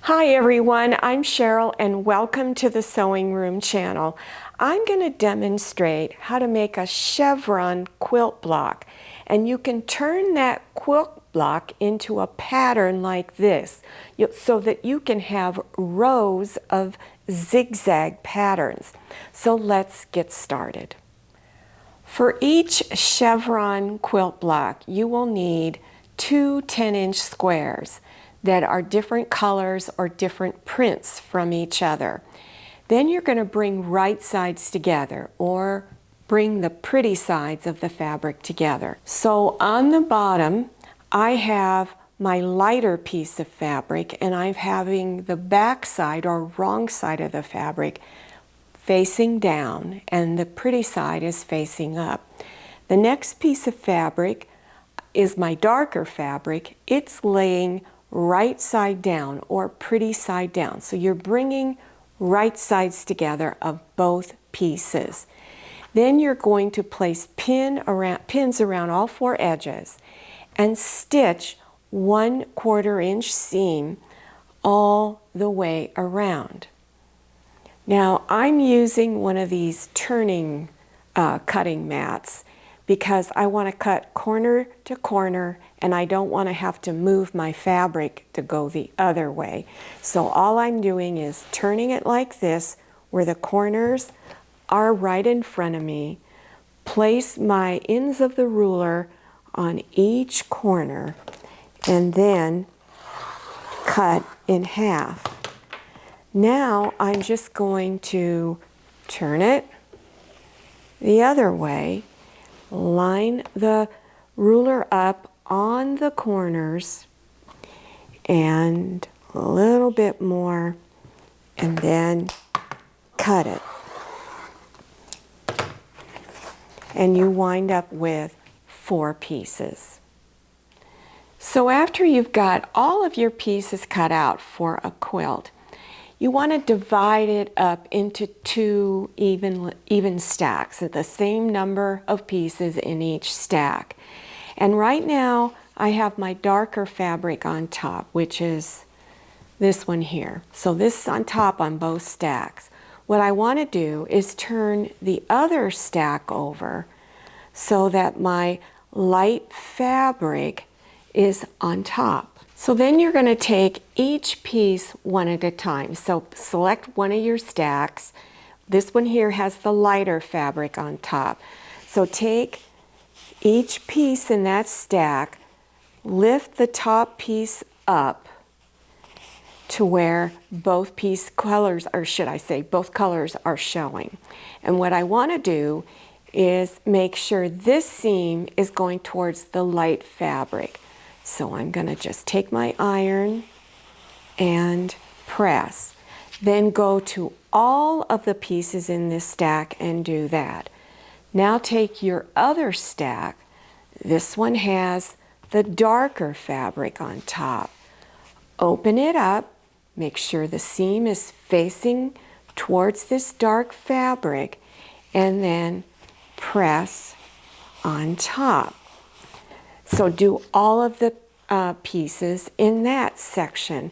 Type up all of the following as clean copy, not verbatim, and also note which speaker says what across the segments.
Speaker 1: Hi everyone, I'm Cheryl and welcome to the Sewing Room channel. I'm going to demonstrate how to make a chevron quilt block, and you can turn that quilt block into a pattern like this so that you can have rows of zigzag patterns. So let's get started. For each chevron quilt block, you will need two 10-inch squares that are different colors or different prints from each other. Then you're going to bring right sides together, or bring the pretty sides of the fabric together. So on the bottom, I have my lighter piece of fabric, and I'm having the back side or wrong side of the fabric facing down, and the pretty side is facing up. The next piece of fabric is my darker fabric. It's laying right side down or pretty side down. So you're bringing right sides together of both pieces. Then you're going to place pins around all four edges and stitch 1/4 inch seam all the way around. Now I'm using one of these turning cutting mats because I want to cut corner to corner, and I don't want to have to move my fabric to go the other way. So all I'm doing is turning it like this, where the corners are right in front of me, place my ends of the ruler on each corner, and then cut in half. Now I'm just going to turn it the other way, line the ruler up on the corners and a little bit more, and then cut it. And you wind up with 4 pieces. So after you've got all of your pieces cut out for a quilt, you want to divide it up into 2 even stacks at the same number of pieces in each stack. And right now I have my darker fabric on top, which is this one here. So this is on top on both stacks. What I want to do is turn the other stack over so that my light fabric is on top. So then you're going to take each piece one at a time. So select one of your stacks. This one here has the lighter fabric on top. So take each piece in that stack, lift the top piece up to where both colors are showing. And what I want to do is make sure this seam is going towards the light fabric. So I'm going to just take my iron and press. Then go to all of the pieces in this stack and do that. Now take your other stack. This one has the darker fabric on top. Open it up. Make sure the seam is facing towards this dark fabric, and then press on top. So do all of the pieces in that section,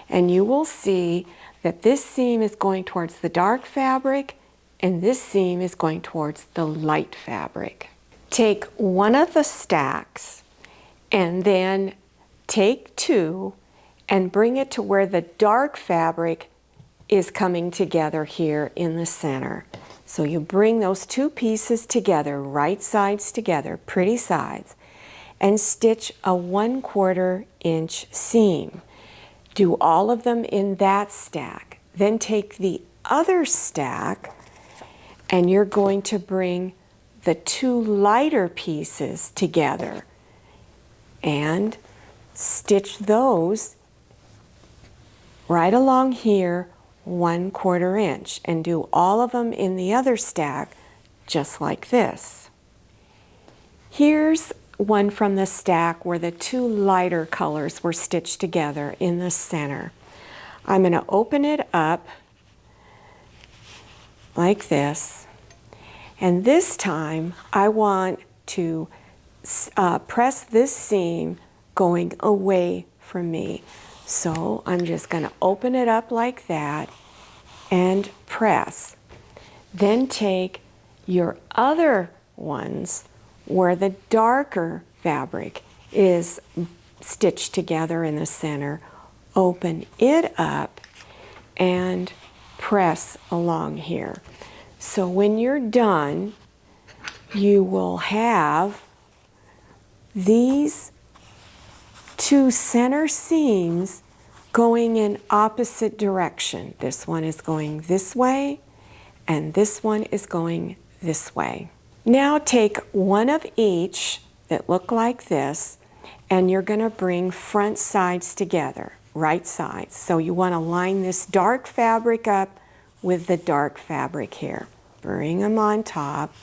Speaker 1: and you will see that this seam is going towards the dark fabric and this seam is going towards the light fabric. Take one of the stacks and then take 2 and bring it to where the dark fabric is coming together here in the center. So you bring those 2 pieces together, right sides together, pretty sides, and stitch a 1/4 inch seam. Do all of them in that stack. Then take the other stack and you're going to bring the 2 lighter pieces together and stitch those right along here 1/4 inch, and do all of them in the other stack just like this. Here's one from the stack where the 2 lighter colors were stitched together in the center. I'm going to open it up like this, and this time I want to press this seam going away from me. So I'm just going to open it up like that and press. Then take your other ones where the darker fabric is stitched together in the center, open it up and press along here. So when you're done, you will have these two center seams going in opposite direction. This one is going this way, and this one is going this way. Now take one of each that look like this, and you're going to bring front sides together, right sides. So you want to line this dark fabric up with the dark fabric here. Bring them on top.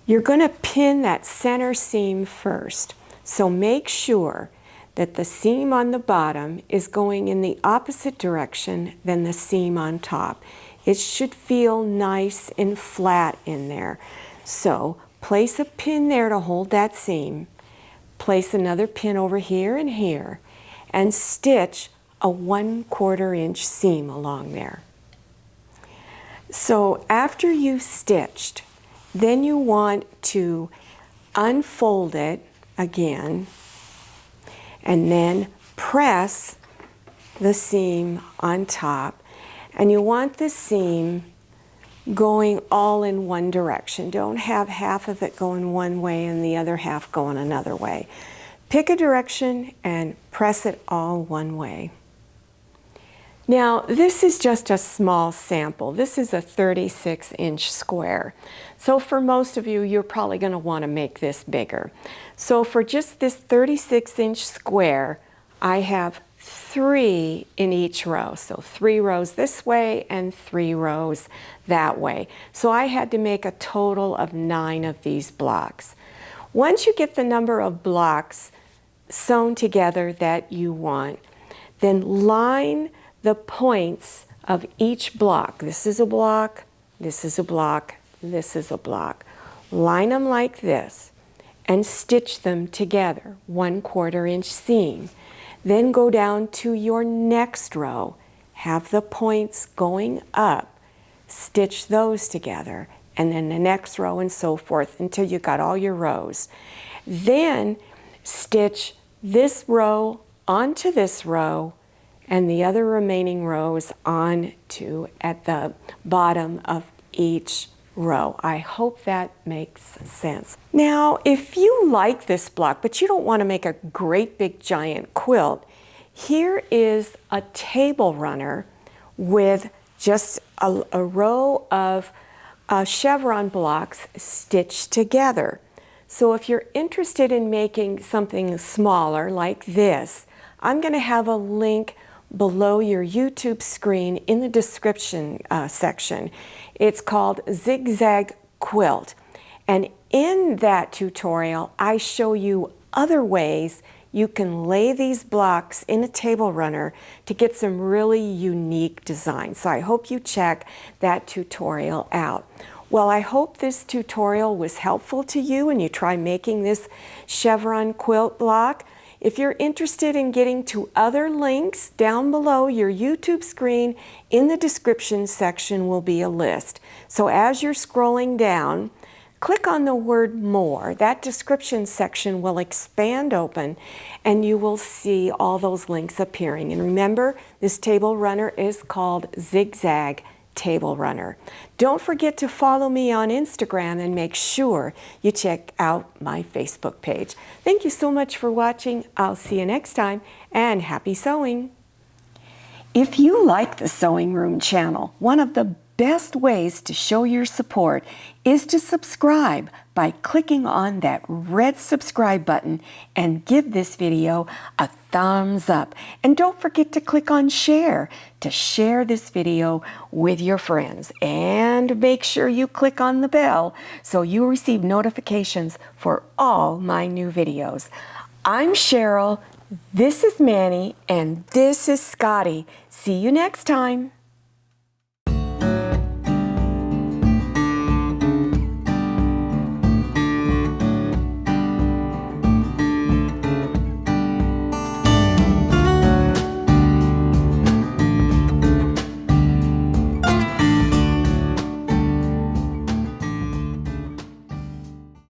Speaker 1: You're going to pin that center seam first. So make sure that the seam on the bottom is going in the opposite direction than the seam on top. It should feel nice and flat in there. So place a pin there to hold that seam. Place another pin over here and here, and stitch a 1/4 inch seam along there. So after you've stitched, then you want to unfold it again and then press the seam on top. And you want the seam going all in one direction. Don't have half of it going one way and the other half going another way. Pick a direction and press it all one way. Now, this is just a small sample. This is a 36-inch square. So for most of you, you're probably going to want to make this bigger. So for just this 36-inch square, I have 3 in each row. So 3 rows this way and 3 rows that way. So I had to make a total of 9 of these blocks. Once you get the number of blocks sewn together that you want, then line the points of each block. This is a block, this is a block, this is a block. Line them like this and stitch them together, 1/4 inch seam. Then go down to your next row, have the points going up, stitch those together, and then the next row and so forth until you got all your rows. Then stitch this row onto this row and the other remaining rows on to at the bottom of each row. I hope that makes sense. Now, if you like this block, but you don't want to make a great big giant quilt, here is a table runner with just a row of chevron blocks stitched together. So if you're interested in making something smaller like this, I'm going to have a link below your YouTube screen in the description section. It's called Zigzag Quilt. And in that tutorial, I show you other ways you can lay these blocks in a table runner to get some really unique designs. So I hope you check that tutorial out. Well, I hope this tutorial was helpful to you and you try making this chevron quilt block. If you're interested in getting to other links, down below your YouTube screen in the description section will be a list. So as you're scrolling down, click on the word more. That description section will expand open and you will see all those links appearing. And remember, this table runner is called Zigzag Table Runner. Don't forget to follow me on Instagram and make sure you check out my Facebook page. Thank you so much for watching. I'll see you next time, and happy sewing. If you like the Sewing Room channel, one of the best ways to show your support is to subscribe by clicking on that red subscribe button and give this video a thumbs up. And don't forget to click on share to share this video with your friends. And make sure you click on the bell so you receive notifications for all my new videos. I'm Cheryl, this is Manny, and this is Scotty. See you next time.